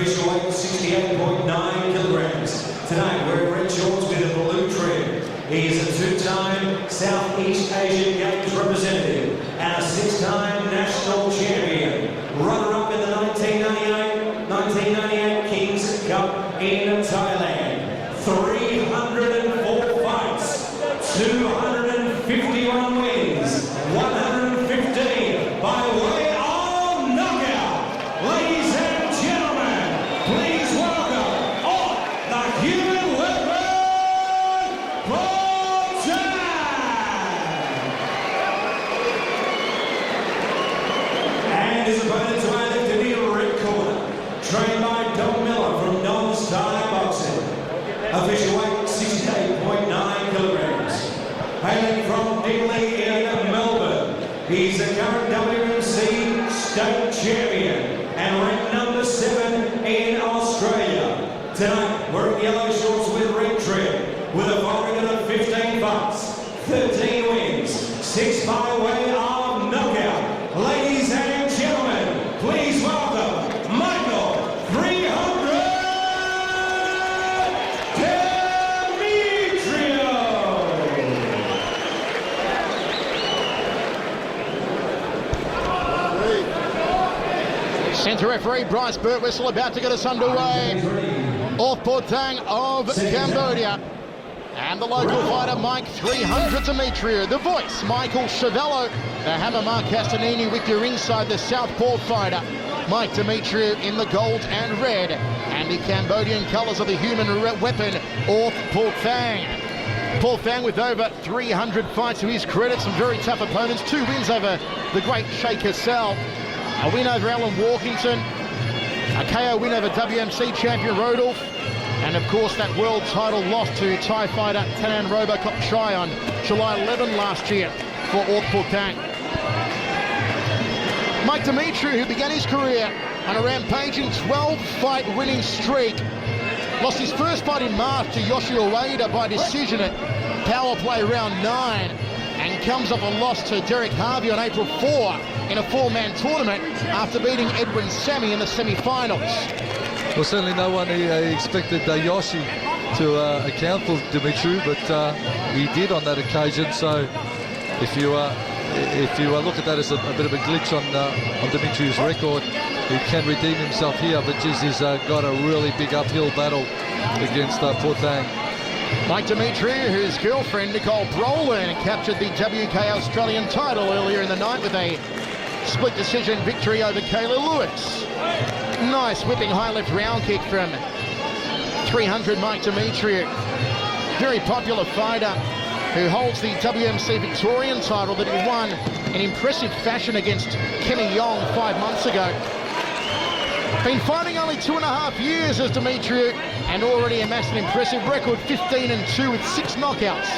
official weight 68.9 kilograms. Tonight, wearing red shorts with a blue trim. He is a two-time Southeast Asian Games representative and a six-time national champion. Runner-up in the 1998 Kings Cup in Thailand. 304 fights, 251 wins, 115 by way of knockout. Ladies and gentlemen, please welcome Auth, the human weapon, Phouthang! And his opponent to my left in the red corner, trained by Don Miller from Non-Style Boxing. Official weight 68.9 kilograms. Hailing from Dingley in Melbourne, he's a current WMC state champion and ranked number 7 in Australia. Tonight, wearing yellow shorts with red trim, with a fight record of 15 fights, 13 wins, 6 by way of knockout. Ladies and gentlemen, please welcome Michael 300 Demetriou. Centre referee Bryce Birtwhistle about to get us underway. Auth Phouthang of Cambodia. And the local fighter, Mike 300 Demetriou. The voice, Michael Chavello. The hammer, Mark Castanini with your inside, the southpaw fighter, Mike Demetriou in the gold and red. And the Cambodian colours of the human weapon, Auth Phouthang. Phouthang with over 300 fights to his credit, some very tough opponents. 2 wins over the great Sheikh Hassel. A win over Alan Walkington. A KO win over WMC champion Rodolph. And of course that world title loss to Thai fighter Tanan Robocop Chai on July 11 last year for Auth Phouthang. Mike Demetriou, who began his career on a rampaging 12-fight winning streak, lost his first fight in March to Yoshi Ueda by decision at power play round 9, and comes off a loss to Derek Harvey on April 4 in a 4-man tournament after beating Edwin Sammy in the semi-finals. Well, certainly no one expected Yoshi to account for Demetriou, but he did on that occasion. So if you look at that as a bit of a glitch on Demetriou's record, he can redeem himself here, but geez, he's got a really big uphill battle against Phouthang. Mike Demetriou, whose girlfriend Nicole Brolin captured the WK Australian title earlier in the night with a split decision victory over Kayla Lewis. Nice whipping high left round kick from 300 Mike Demetriou. Very popular fighter who holds the WMC Victorian title that he won in impressive fashion against Kenny Yong 5 months ago. Been fighting only 2.5 years as Demetriou and already amassed an impressive record, 15-2 with 6 knockouts,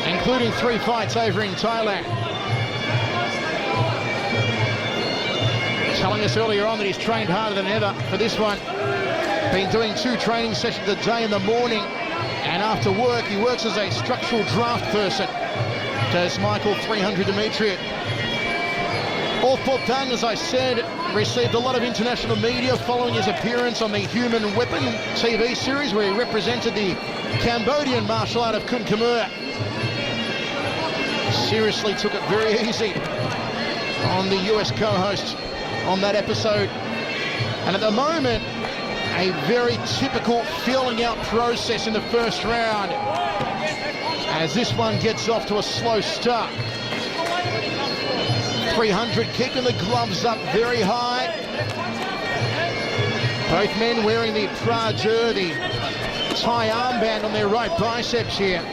including 3 fights over in Thailand. Telling us earlier on that he's trained harder than ever for this one. Been doing 2 training sessions a day in the morning, and after work he works as a structural draft person. Does Michael 300 Demetriou. Auth Phouthang, as I said, received a lot of international media following his appearance on the Human Weapon TV series where he represented the Cambodian martial art of Kun Khmer. Seriously took it very easy on the US co-host on that episode. And at the moment, a very typical feeling out process in the first round as this one gets off to a slow start. 300 kicking the gloves up very high. Both men wearing the Prajur, the Thai armband on their right biceps here.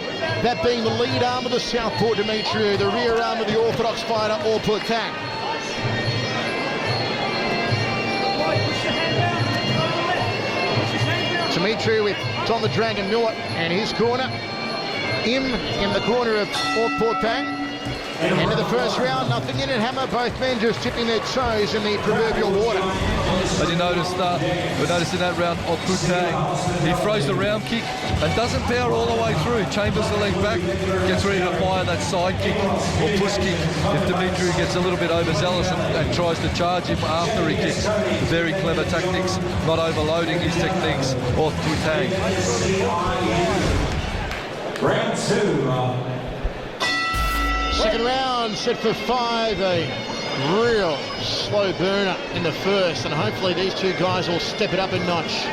That being the lead arm of the southpaw Demetriou, the rear arm of the orthodox fighter Auth Phouthang. Demetriou with Tom the Dragon Miller in his corner. Him in the corner of Auth Phouthang. End of the first round, nothing in it, hammer. Both men just tipping their toes in the proverbial water. And you noticed, we noticed in that round of Phouthang, he throws the round kick and doesn't power all the way through. Chambers the leg back, gets ready to fire that side kick or push kick if Demetriou gets a little bit overzealous and tries to charge him after he kicks. Very clever tactics, not overloading his techniques of Phouthang. Round 2. Second round set for 5. A real slow burner in the first, and hopefully these two guys will step it up a notch.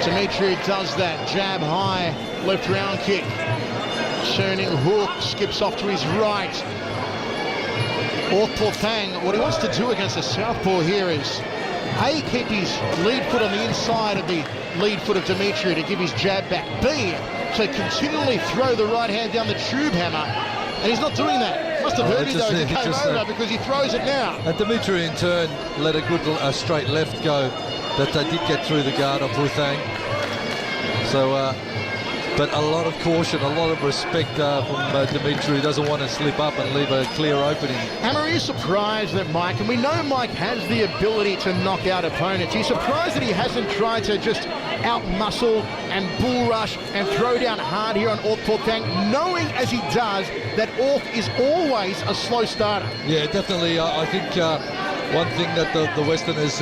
Demetriou does that. Jab high, left round kick. Turning hook, skips off to his right. Phouthang, what he wants to do against the southpaw here is A, keep his lead foot on the inside of the lead foot of Demetriou to give his jab back. B, to continually throw the right hand down the tube hammer. And he's not doing that. Must have heard me though, he came over because he throws it now. And Demetriou in turn let a good straight left go that they did get through the guard of Phouthang. So, but a lot of caution, a lot of respect from Demetriou. He doesn't want to slip up and leave a clear opening. Hammer, are you surprised that Mike, and we know Mike has the ability to knock out opponents, are you surprised that he hasn't tried to just out-muscle and bull rush and throw down hard here on Phouthang, knowing as he does that Auth is always a slow starter? Yeah, definitely. I think one thing that the Westerners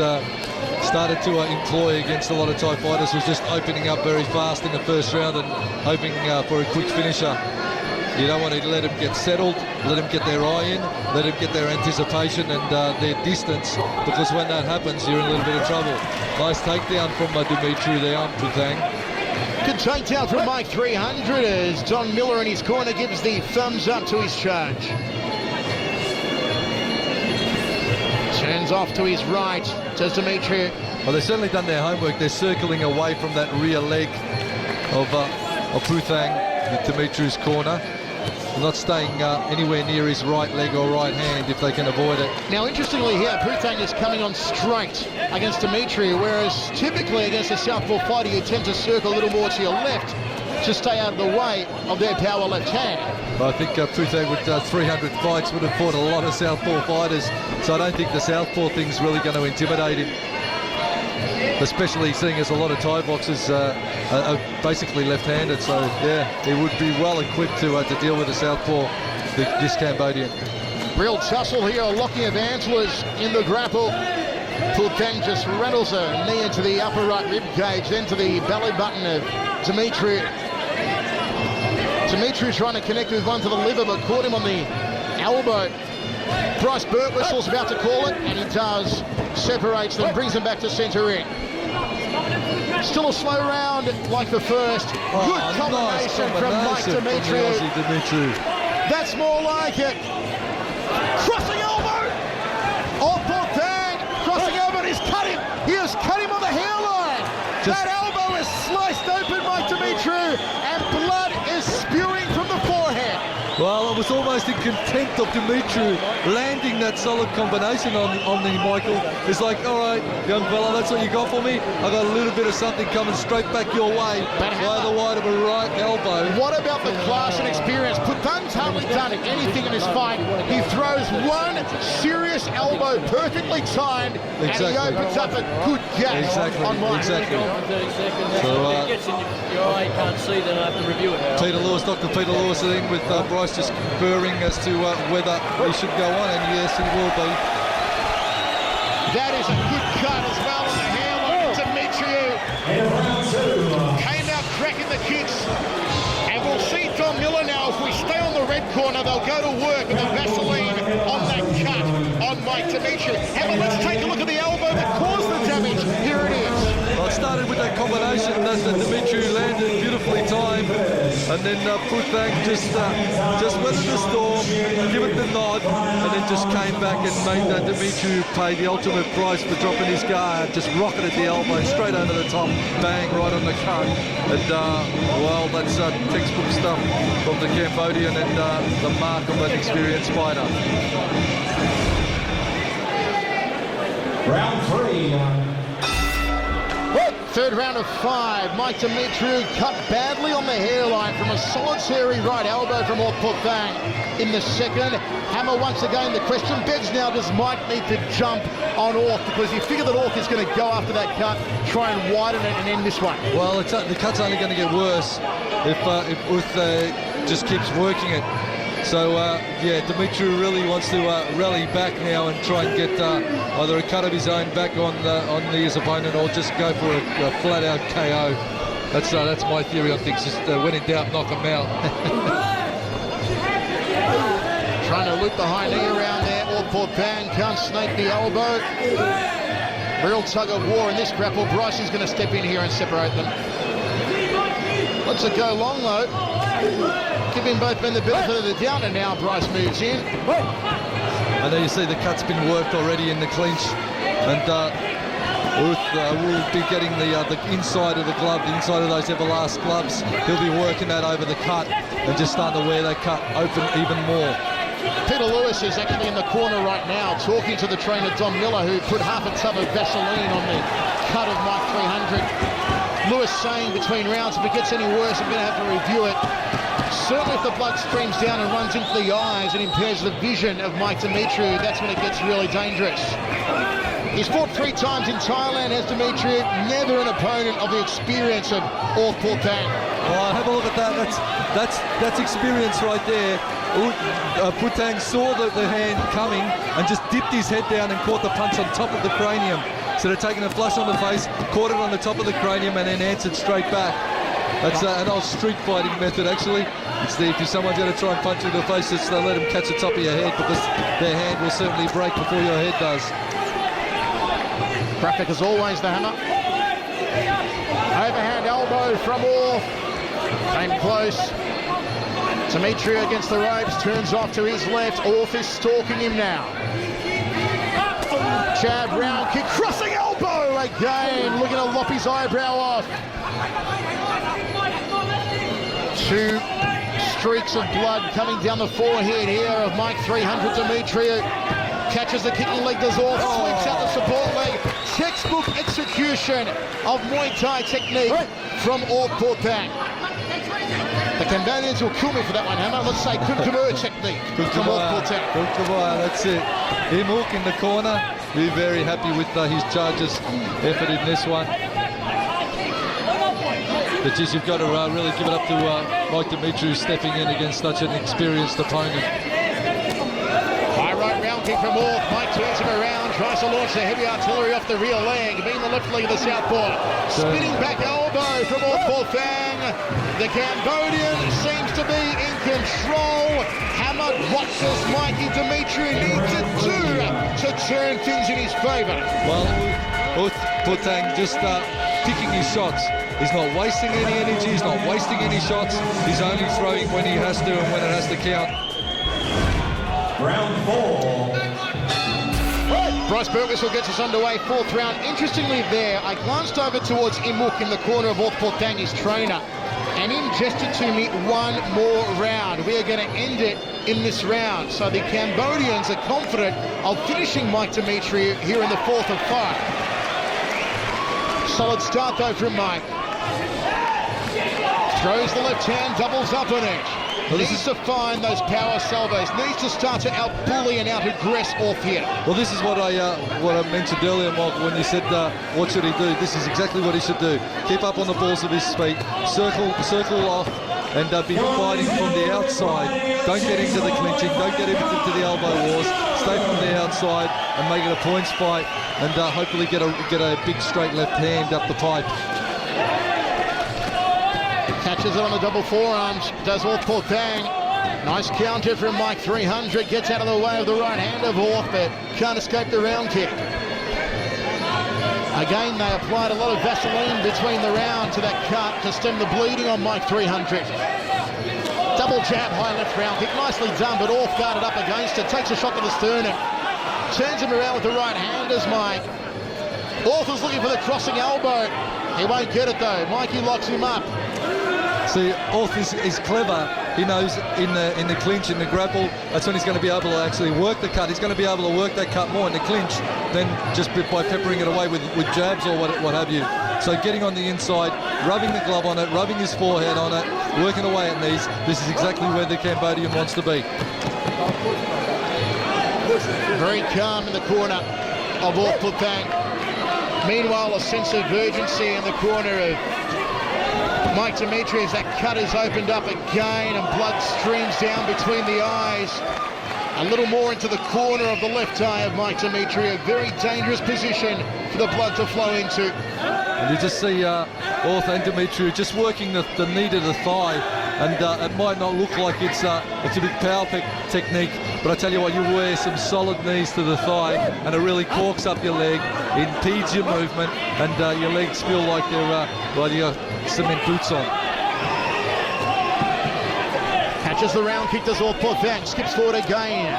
started to employ against a lot of Thai fighters was just opening up very fast in the first round and hoping for a quick finisher. You don't want to let them get settled, let them get their eye in, let them get their anticipation and their distance, because when that happens, you're in a little bit of trouble. Nice takedown from Demetriou there on Phouthang. Good takedown from Mike 300 as Don Miller in his corner gives the thumbs up to his charge. Turns off to his right, does Demetriou. Well, they've certainly done their homework. They're circling away from that rear leg of Phouthang, Demetriou's corner. They're not staying anywhere near his right leg or right hand if they can avoid it. Now, interestingly here, Phouthang is coming on straight against Demetriou, whereas typically against a southpaw fighter, you tend to circle a little more to your left to stay out of the way of their power left hand. I think Phouthang with 300 fights would have fought a lot of southpaw fighters, so I don't think the southpaw thing's really going to intimidate him. Especially seeing as a lot of Thai boxers are basically left-handed, so yeah, he would be well equipped to deal with the southpaw, this Cambodian. Real tussle here, a locking of antlers in the grapple. Phouthang just rattles a knee into the upper right rib cage, then to the belly button of Demetriou. Demetriou trying to connect with one to the liver, but caught him on the elbow. Bryce Birtwistle's about to call it, and he does. Separates them, brings them back to centre ring. Still a slow round like the first. Good combination from Mike Demetriou. That's more like it. Crossing elbow. Phouthang crossing elbow, and he's cut him. He has cut him on the hairline. That elbow is sliced open by Demetriou, and blood is spewing from the forehead. Well, I was almost in contempt of Demetriou landing that solid combination on me, Michael. It's like, all right, young fella, that's what you got for me? I got a little bit of something coming straight back your way by the wide of a right elbow. What about the class and experience? Phouthang's hardly done anything in his fight. He throws one serious elbow, perfectly timed, and he opens up a good gap on Mike. Exactly. So, if it gets in your eye, you can't see, then I have to review it. Peter Lewis, Dr. Peter Lewis in with Bryce just conferring as to whether he should go on, and yes, he will be. That is a good cut as well on the hairline. Demetriou came out cracking the kicks, and we'll see Don Miller now. If we stay on the red corner, they'll go to work with the Vaseline on that cut on Mike Demetriou. But let's take a look at the elbow that caused the damage. Here it is. Well, it started with that combination that Demetriou landed, beautifully timed, and then Phouthang just weathered the storm, give it the nod, and then just came back and made Demetriou pay the ultimate price for dropping his guard, just rocketed the elbow straight over the top, bang, right on the cut. And, well, that's textbook stuff from the Cambodian and the mark of an experienced fighter. Round 3. Third round of 5. Mike Demetriou cut badly on the hairline from a solitary right elbow from Phouthang in the second. Hammer, once again, the question begs now, does Mike need to jump on Auth? Because you figure that Auth is going to go after that cut, try and widen it and end this one. Well, the cut's only going to get worse if Auth just keeps working it. So, yeah, Demetriou really wants to rally back now and try and get either a cut of his own back on his opponent, or just go for a flat-out KO. That's my theory on things. Just when in doubt, knock him out. Trying to loop the high knee around there. Phouthang can't snake the elbow. Real tug of war in this grapple. Bryce is going to step in here and separate them. Lets it go long, though. Giving both men the benefit of the doubt, and now Bryce moves in. I know you see the cut's been worked already in the clinch, and Auth will be getting the inside of the glove, the inside of those Everlast gloves. He'll be working that over the cut and just starting to wear that cut open even more. Peter Lewis is actually in the corner right now talking to the trainer Don Miller, who put half a tub of Vaseline on the cut of Mike 300. Lewis saying between rounds, if it gets any worse, I'm going to have to review it. Certainly if the blood streams down and runs into the eyes and impairs the vision of Mike Demetriou, that's when it gets really dangerous. He's fought 3 times in Thailand, has Demetriou, never an opponent of the experience of Phouthang. Oh, have a look at that. That's experience right there. Phouthang saw the hand coming and just dipped his head down and caught the punch on top of the cranium. So they're taking a flush on the face, caught it on the top of the cranium, and then answered straight back. That's an old street fighting method, actually. It's if someone's going to try and punch you in the face, it's they'll let them catch the top of your head, because their hand will certainly break before your head does. Graphic as always, the hammer. Overhand elbow from Auth. Came close. Demetriou against the ropes, turns off to his left. Auth is stalking him now. Jab, round kick, crossing elbow again, looking to lop his eyebrow off. 2 streaks of blood coming down the forehead here of Mike 300 Demetriou. Catches the kicking leg, does Auth, sweeps out the support leg. Textbook execution of Muay Thai technique from Phouthang. The Cambodians will kill me for that one, Hammer. Let's say Kunkamur technique from Phouthang. Kunkamur, that's it. Him hook in the corner. Be very happy with his judges' effort in this one. But just you've got to really give it up to Mike Demetriou stepping in against such an experienced opponent. High right round kick from Auth. Mike turns him around, tries to launch the heavy artillery off the rear leg, being the left leg of the southpaw. Spinning back elbow from Phouthang. The Cambodian seems to be in control. Hammered, what does Mikey Demetriou need to do to turn things in his favour? Well, Phouthang just picking his shots. He's not wasting any energy, he's not wasting any shots. He's only throwing when he has to and when it has to count. Round 4. Bryce Burtwhistle gets us underway, 4th round. Interestingly there, I glanced over towards Imuk in the corner of Phouthang, his trainer, and him gestured to me 1 more round. We are going to end it in this round. So the Cambodians are confident of finishing Mike Demetriou here in the 4th of 5. Solid start though from Mike. Throws the left hand, doubles up on it. Needs to find those power salvos. Needs to start to out-bully and out-aggress Auth here. Well, this is what I mentioned earlier, Michael, when you said what should he do. This is exactly what he should do. Keep up on the balls of his feet, circle off, and be fighting from the outside. Don't get into the clinching. Don't get into the elbow wars. Stay from the outside and make it a points fight, and hopefully get a big straight left hand up the pipe. Catches it on the double forearms, does Phouthang. Nice counter from Mike 300, gets out of the way of the right hand of Auth, but can't escape the round kick. Again, they applied a lot of Vaseline between the round to that cut to stem the bleeding on Mike 300. Double jab, high left round kick, nicely done, but Auth guarded up against it, takes a shot to the sternum. Turns him around with the right hand as Mike. Auth is looking for the crossing elbow. He won't get it though, Mikey locks him up. See, Auth is clever. He knows in the clinch, in the grapple, that's when he's going to be able to actually work the cut. He's going to be able to work that cut more in the clinch than just by peppering it away with jabs or what have you. So getting on the inside, rubbing the glove on it, rubbing his forehead on it, working away at knees. This is exactly where the Cambodian wants to be. Very calm in the corner of Auth Phouthang. Meanwhile, a sense of urgency in the corner of Mike Demetriou as that cut is opened up again and blood streams down between the eyes. A little more into the corner of the left eye of Mike Demetriou. A very dangerous position for the blood to flow into. And you just see Auth and Demetriou just working the knee to the thigh, and it might not look like it's a big power technique, but I tell you what, you wear some solid knees to the thigh, and it really corks up your leg, impedes your movement, and your legs feel like they're got cement boots on. Catches the round kick, does Auth Phouthang, skips forward again.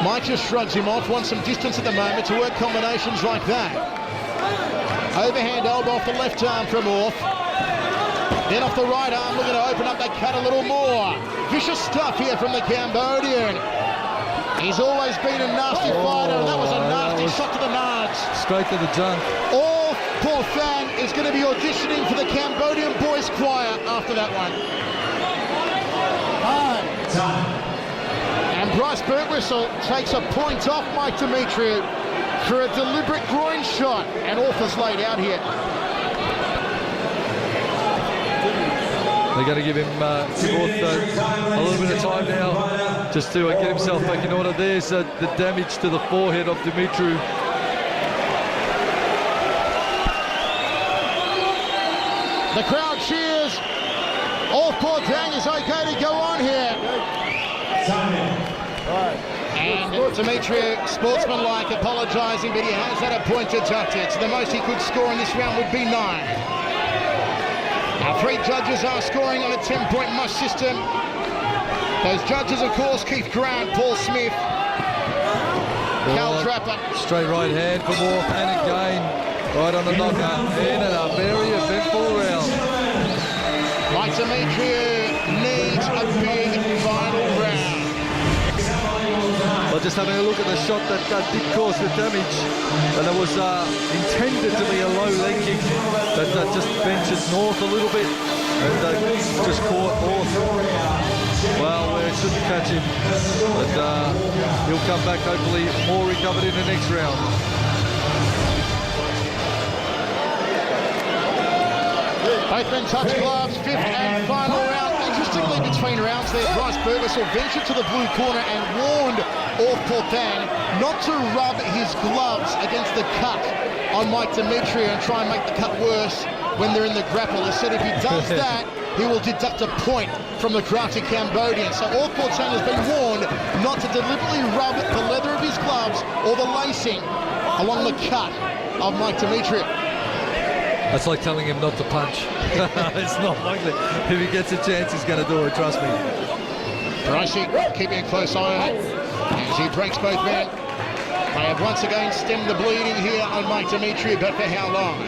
Mike just shrugs him off, wants some distance at the moment to work combinations like that. Overhand elbow off the left arm from Auth. Then off the right arm, looking to open up that cut a little more. Vicious stuff here from the Cambodian. He's always been a nasty fighter, and that was a nasty shot to the nuts. Straight to the junk. Auth Phouthang is going to be auditioning for the Cambodian boys choir after that one. And Bryce Birtwistle takes a point off Mike Demetriou for a deliberate groin shot, and Auth is laid out here. They're going to give him Auth a little bit of time now just to get himself back in order. There's the damage to the forehead of Demetriou. The crowd cheers. Auth Phouthang is okay to go on here. And Demetriou, sportsmanlike, apologising, but he has had a point deducted. So the most he could score in this round would be 9. Our 3 judges are scoring on a 10-point must system. Those judges, of course, Keith Grant, Paul Smith, Cal Trapper. Straight right hand from Auth, and again, right on the knocker. In a very eventful round. Mike Demetriou needs a big final round. Well, just having a look at the shot that did cause the damage, and it was intended to be a low leg kick that just benches North a little bit, and just caught Auth. Well, where it shouldn't catch him, but he'll come back hopefully more recovered in the next round. Both men touch gloves, 5th and final round. Interestingly, between rounds there, Bryce Birtwistle ventured to the blue corner and warned Auth Phouthang not to rub his gloves against the cut on Mike Demetriou and try and make the cut worse when they're in the grapple. He said if he does that, he will deduct a point from the crafty Cambodian. So Auth Phouthang has been warned not to deliberately rub the leather of his gloves or the lacing along the cut of Mike Demetriou. That's like telling him not to punch. It's not likely. If he gets a chance, he's going to do it, trust me. Brycey keeping a close eye on it as he breaks both men. They have once again stemmed the bleeding here on Mike Demetriou, but for how long?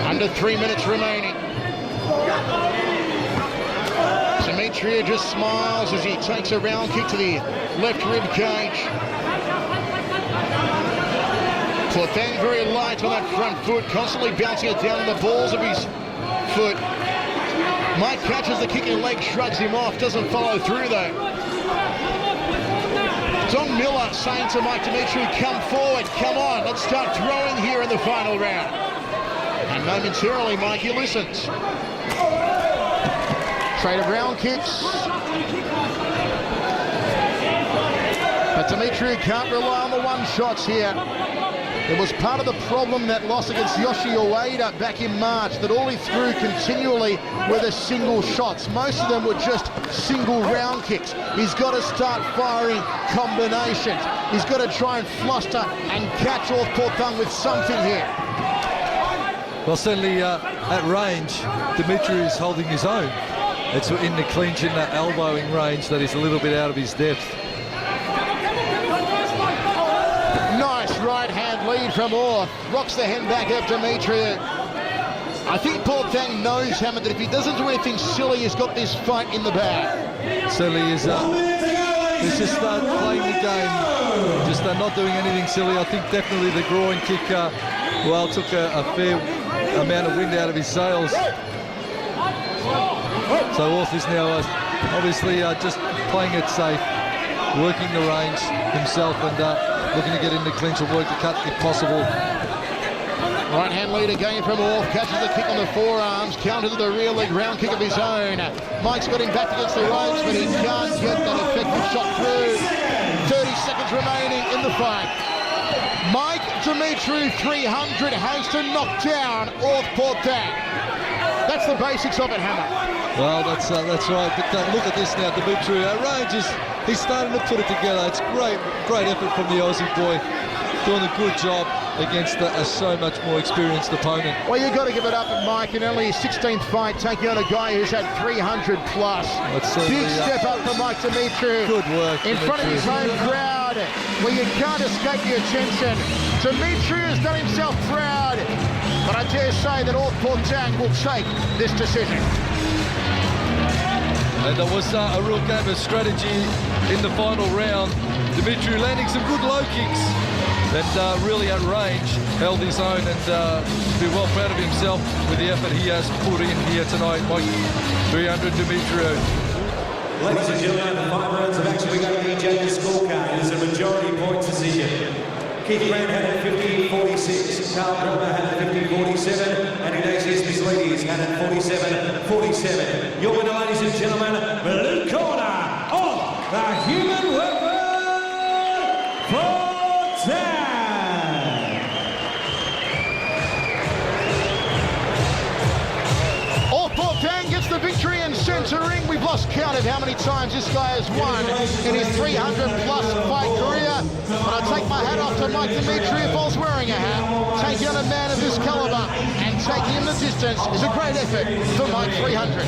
Under 3 minutes remaining. Demetriou just smiles as he takes a round kick to the left rib cage. Phouthang very light on that front foot, constantly bouncing it down on the balls of his foot. Mike catches the kicking leg, shrugs him off, doesn't follow through though. Don Miller saying to Mike Demetriou, come forward, come on, let's start throwing here in the final round. And momentarily, Mikey listens. Trade of round kicks. But Demetriou can't rely on the one-shots here. It was part of the problem, that loss against Yoshi Ueda back in March, that all he threw continually were the single shots. Most of them were just single round kicks. He's got to start firing combinations. He's got to try and fluster and catch Auth Phouthang with something here. Well, certainly at range, Demetriou is holding his own. It's in the clinch, in that elbowing range, that he's a little bit out of his depth. Nice right hand lead from Auth. Rocks the hand back up Demetriou. I think Phouthang knows, Hammond, that if he doesn't do anything silly, he's got this fight in the bag. Certainly is. 1 minute to go, ladies Let's just start playing the game. Just not doing anything silly. I think definitely the groin kick, took a fair amount of wind out of his sails. So Auth is now obviously just playing it safe, working the range himself and looking to get into clinch or work the cut if possible. Right hand lead again from Auth, catches the kick on the forearms, counter to the rear leg round kick of his own. Mike's got him back against the ropes, but he can't get that effective shot through. 30 seconds remaining in the fight. Mike Demetriou 300 has to knock down Auth Phouthang. That's the basics of it, Hammer. Well, that's right. But look at this now, Demetriou. Range he's starting to put it together. It's great effort from the Aussie boy, doing a good job against a so much more experienced opponent. Well, you've got to give it up at Mike in only his 16th fight, taking on a guy who's had 300 plus. Big step up for Mike Demetriou. Good work. In front of his home crowd, where you can't escape the attention. Demetriou has done himself proud, but I dare say that Auth Phouthang will take this decision. And there was a real game of strategy in the final round. Demetriou landing some good low kicks and really at range, held his own and be well proud of himself with the effort he has put in here tonight. Mike 300 Demetriou. Ladies and gentlemen, the 5 rounds of action, we got the judges' scorecard. It is a majority point decision. Keith Grant had it 50-46, Carl Grover had it 50-47, and Ignatius Misleadis had it 47-47. Your winner, ladies and gentlemen, blue corner of the human weapon, Phouthang. Auth Phouthang gets the victory in centering. We've lost count of how many times this guy has won in his 300-plus fight career. But I take my hat off to Mike Demetriou if I was wearing a hat. Taking on a man of this caliber and taking him the distance is a great effort for Mike 300.